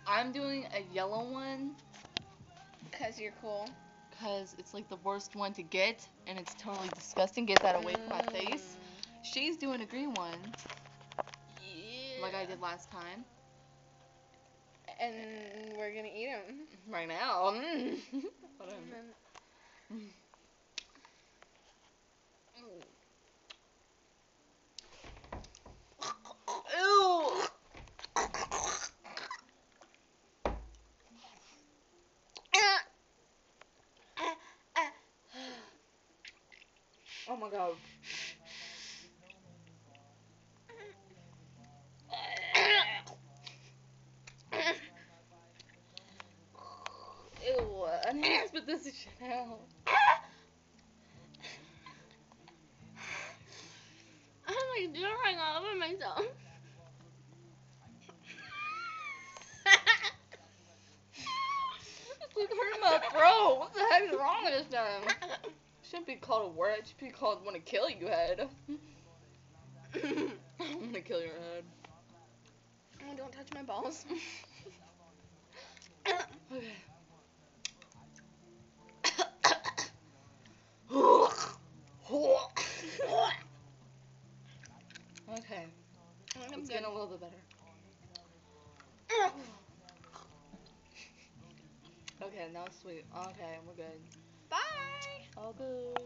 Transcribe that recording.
I'm doing a yellow one. Cause you're cool. Because it's like the worst one to get, and it's totally disgusting. Get that away from my face. She's doing a green one, Yeah. like I did last time. And we're gonna eat them. Right now. Whatever. Ew. Oh my god. Ew. I need to spit this shit out. I'm like doing right all over myself. It's like hurting my throat. What the heck is wrong with this thing? Shouldn't be called a word. It should be called "wanna kill you" head. I'm gonna kill your head. Oh, don't touch my balls. Okay. Okay. It's getting a little bit better. Okay, now it's sweet. Okay, we're good. Bye. All good.